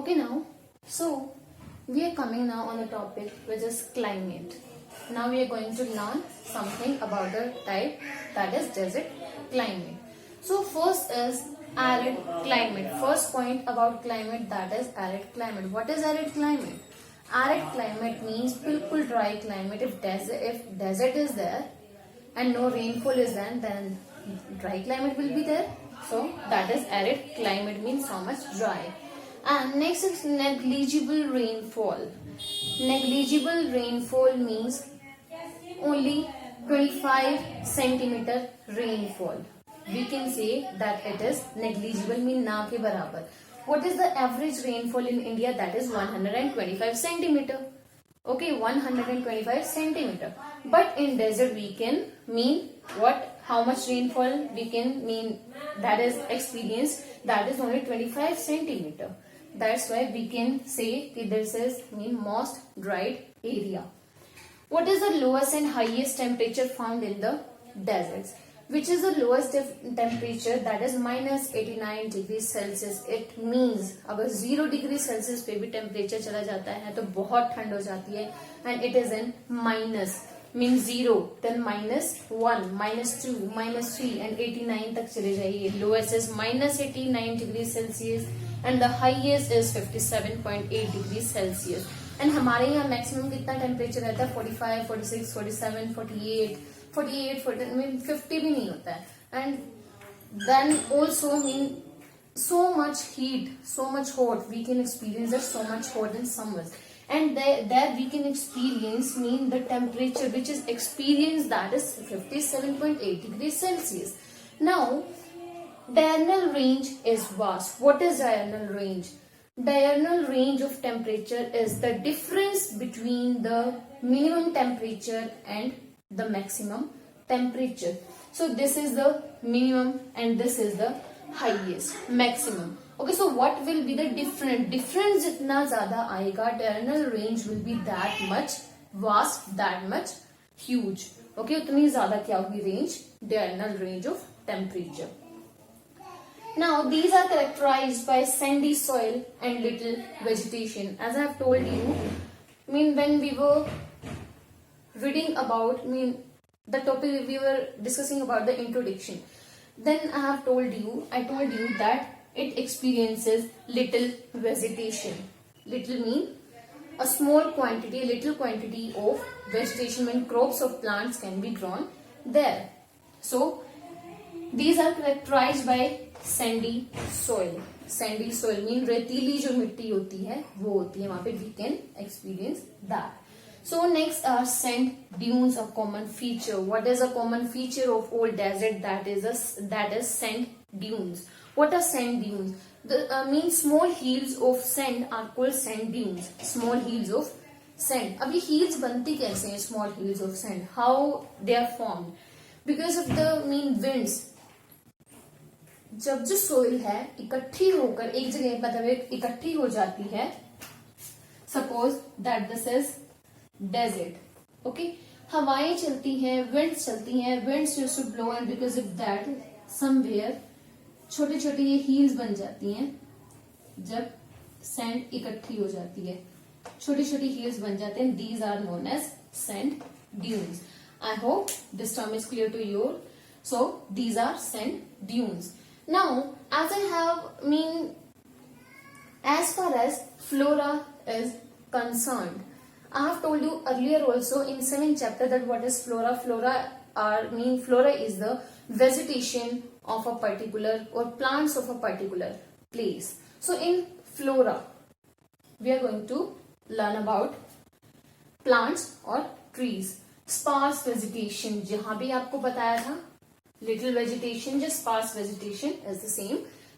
Okay, now, so we are coming now on the topic which is climate. Now we are going to learn something about the type that is desert climate. So first is arid climate. First point about climate, that is arid climate. What is arid climate? Arid climate means bilkul dry climate. If desert is there and no rainfall is there, then dry climate will be there. So that is arid climate, means so much dry. And next is negligible rainfall. Negligible rainfall means only 25 centimeter rainfall. We can say that it is negligible, mean na ke barabar. What is the average rainfall in India? That is 125 centimeter. Okay, 125 centimeter. But in desert we can mean what? How much rainfall we can mean that is experienced? That is only 25 centimeter. That's why we can say that this is mean most dried area. What is the lowest and highest temperature found in the deserts? Which is the lowest temperature? That is minus 89 degrees Celsius. It means अगर 0 degree Celsius पे भी temperature चला जाता है तो बहुत ठंड हो जाती है, and it is in minus means 0, then minus 1, minus 2, minus 3 and 89 तक चले जाइए. Lowest is minus 89 degrees Celsius and the highest is 57.8 degrees Celsius. And हमारे यहाँ मैक्सिमम कितना टेम्परेचर रहता है? 45, 46, 47, 48, 48, 40, मीन 50 भी नहीं होता है. And then also mean so much heat, so much hot. We can experience that so much hot in summers. And there we can experience mean the temperature which is experienced, that is 57.8 degrees Celsius. Now, diurnal range is vast. What is diurnal range? Diurnal range of temperature is the difference between the minimum temperature and the maximum temperature. So this is the minimum and this is the highest maximum. Okay, so what will be the difference? Difference जितना ज़्यादा आएगा, diurnal range will be that much vast, that much huge. Okay, उतनी ज़्यादा क्या होगी range? Diurnal range of temperature. Now these are characterized by sandy soil and little vegetation. As I have told you, mean when we were reading about the topic we were discussing about the introduction, then I told you that it experiences little vegetation. Little mean a small quantity, little quantity of vegetation, when crops of plants can be grown there. So these are characterized by sandy soil. Sandy soil mean रेतीली जो मिट्टी होती है वो होती है वहाँ पे. We can experience that. So next are sand dunes, a common feature. What is a common feature of all desert? That is sand dunes. What are sand dunes? The mean small hills of sand are called sand dunes. Small hills of sand. अब ये hills बनती कैसे हैं? Small hills of sand. How they are formed? Because of the mean winds. जब जो soil है इकट्ठी होकर एक जगह मतलब इकट्ठी हो जाती है, suppose that this is desert. Okay, हवाएं चलती हैं, विंड्स चलती हैं, winds used to blow and because of that somewhere छोटे छोटे ये हील्स बन जाती हैं. जब सैंड इकट्ठी हो जाती है छोटी छोटी हील्स बन जाते हैं. These are known as sand dunes. I hope this term is clear to you. So these are sand dunes. Now, as I have as far as flora is concerned, I have told you earlier also in 7th chapter that what is flora. Flora is the vegetation of a particular or plants of a particular place. So in flora, we are going to learn about plants or trees. Sparse vegetation, जहाँ भी आपको बताया था little vegetation, just sparse vegetation is the same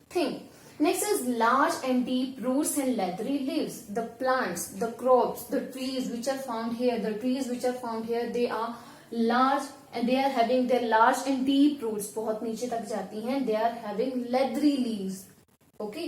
thing. Next is large and deep roots and leathery leaves. The plants, the crops, the trees which are found here, they are large and they are having their large and deep roots. बहुत नीचे तक जाती हैं. They are having leathery leaves. Okay,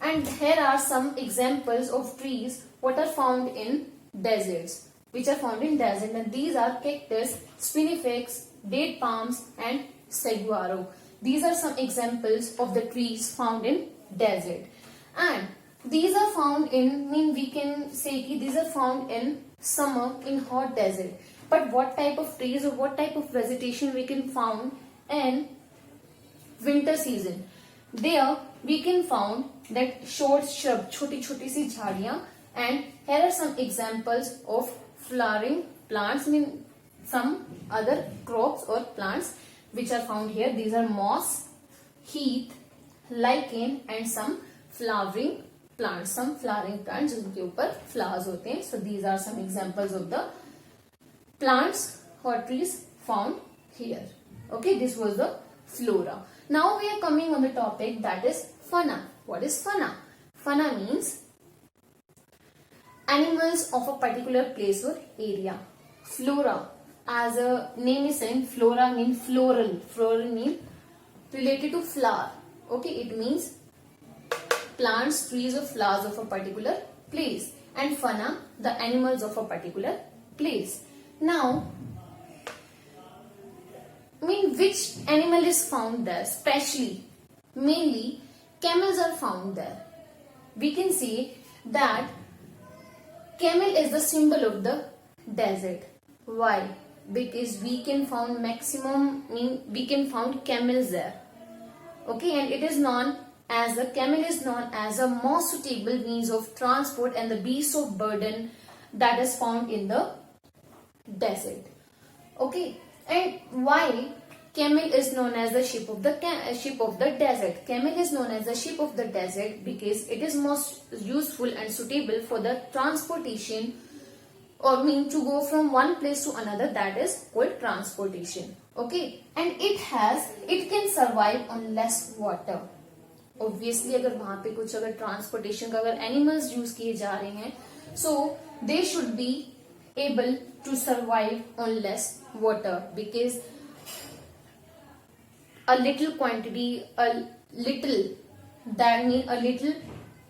and here are some examples of trees what are found in deserts, and these are cactus, spinifex, date palms and saguaro. These are some examples of the trees found in desert. And these are found in, we can say ki these are found in summer in hot desert. But what type of trees or what type of vegetation we can found in winter season? There we can found that short shrub, छोटी छोटी सी झाड़ियां, and here are some examples of flowering plants, some other crops or plants which are found here. These are moss, heath, lichen and some flowering plants, जिनके ऊपर flowers होते हैं. So these are some examples of the plants or trees found here. Okay, this was the flora. Now we are coming on the topic that is fauna. What is fauna? Fauna means animals of a particular place or area. Flora, as a name is saying, flora means floral. Floral means related to flower. Okay, it means plants, trees or flowers of a particular place. And fauna, the animals of a particular place. Now, which animal is found there? Especially, mainly, camels are found there. We can say that camel is the symbol of the desert. Why? Because we can found we can found camels there. Okay, and it is known as the camel is known as a most suitable means of transport and the beast of burden that is found in the desert. Okay, and why camel is known as the ship of the desert? Camel is known as the ship of the desert because it is most useful and suitable for the transportation, or to go from one place to another. That is called transportation. Okay, and it can survive on less water. Obviously, अगर वहां पे कुछ अगर transportation का अगर animals use किए जा रहे हैं, so they should be able to survive on less water because a little quantity, that means a little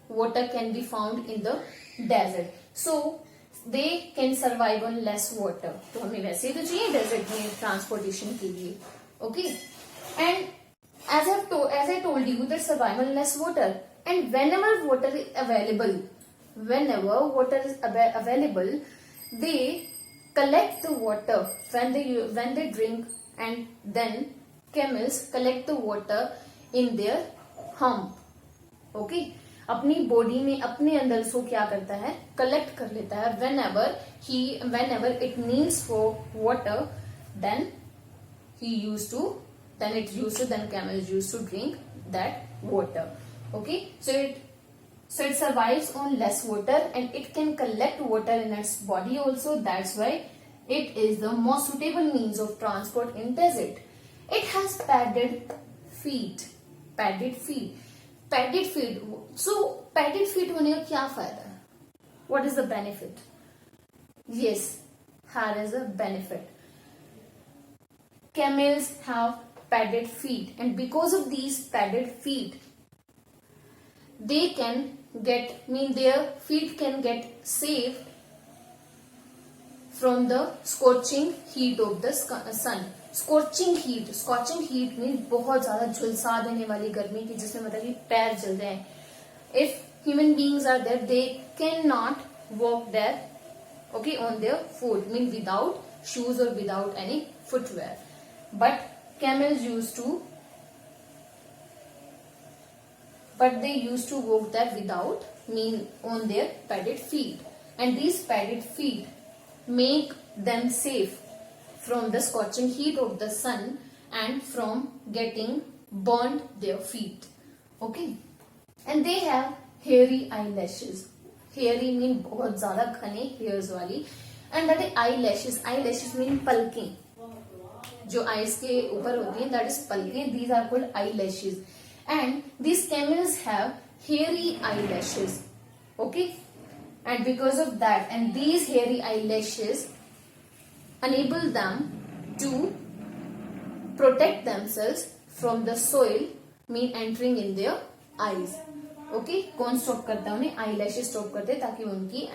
water can be found in the desert. So they can survive on less water. तो हमें वैसे ही तो चाहिए desert में transportation के लिए. Okay, and as I told you that survive on less water, and whenever water is available, they collect the water when they drink, and then camels collect the water in their hump. Okay, अपनी body में अपने अंदर सो क्या करता है, collect कर लेता है. whenever it needs for water, then camels used to drink that water. Okay, so it survives on less water and it can collect water in its body also. That's why it is the most suitable means of transport in desert. It has padded feet. So padded feet होने का क्या फायदा है? What is the benefit? Yes, here is a benefit. Camels have padded feet, and because of these padded feet, they can their feet can get safe from the scorching heat of the sun. Scorching heat means बहुत ज्यादा झुलसा देने वाली गर्मी की, जिसमें मतलब कि पैर जल रहे हैं. If human beings are there, they cannot walk there, okay, on their foot, without shoes or without any footwear. But camels used to walk there without on their padded feet, and these padded feet make them safe from the scorching heat of the sun and from getting burned their feet. Okay, and they have hairy eyelashes. Hairy mean बहुत ज़्यादा घने hairs वाली, and that is eyelashes mean पलकें. जो eyes के ऊपर होती हैं, that is पलकें. These are called eyelashes, and these camels have hairy eyelashes. Okay, and because of that, and these hairy eyelashes enable them to protect themselves from the soil entering in their eyes. Okay, कौन stop करता है उन्हें? eyelashes stop करते हैं ताकि उनकी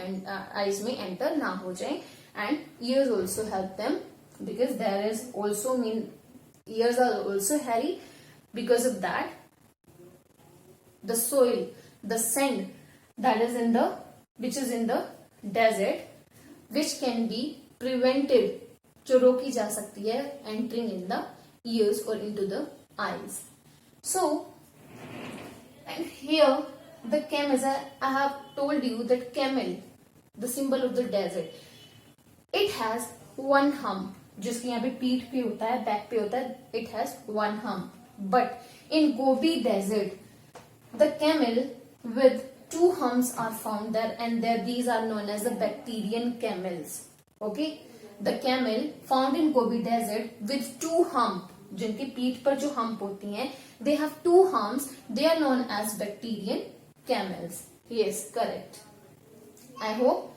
eyes में enter ना हो जाए. And ears also help them because there is also ears are also hairy. Because of that, the soil, the sand that is in the desert, which can be prevented, जो रोकी जा सकती है entering in the ears or into the eyes. So, and here the camel, I have told you that camel, the symbol of the desert, it has one hump, जिसकी यहाँ पे पीठ पे होता है, बैक पे होता है, it has one hump. But in Gobi desert, the camel with two humps are found there, and these are known as the Bactrian camels. Okay, the camel found in Gobi desert with two hump, जिनकी पीठ पर जो hump होती हैं, they have two humps, they are known as Bactrian camels. Yes, correct. I hope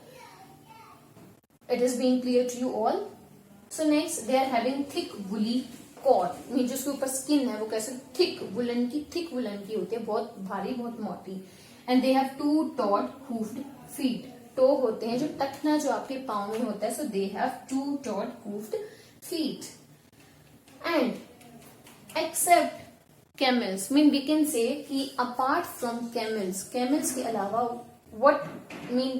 it is being clear to you all. So next, they are having thick woolly coat, mean जो उसके ऊपर skin है वो कैसे thick woollen की होती है, बहुत भारी, बहुत मोटी. And they have two toed hoofed feet. Toe होते हैं जो टखना जो आपके पाँव में होता है, so they have two toed hoofed feet. And except camels, mean we can say कि apart from camels के अलावा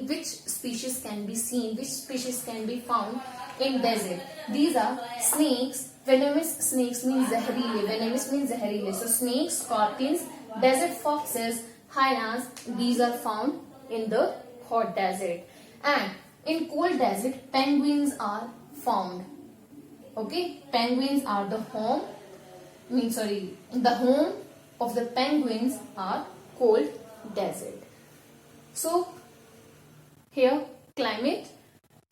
which species can be seen, which species can be found in desert? These are snakes. Venomous snakes means zahrile. Venomous means zahrile. So snakes, scorpions, desert foxes, hyenas, these are found in the hot desert. And in cold desert, penguins are found. Okay, penguins are the home. The home of the penguins are cold desert. So here climate,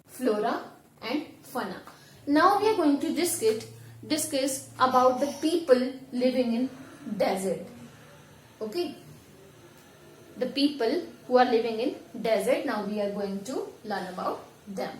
flora and fauna. Now we are going to discuss about the people living in desert. Okay, the people who are living in desert, now we are going to learn about them.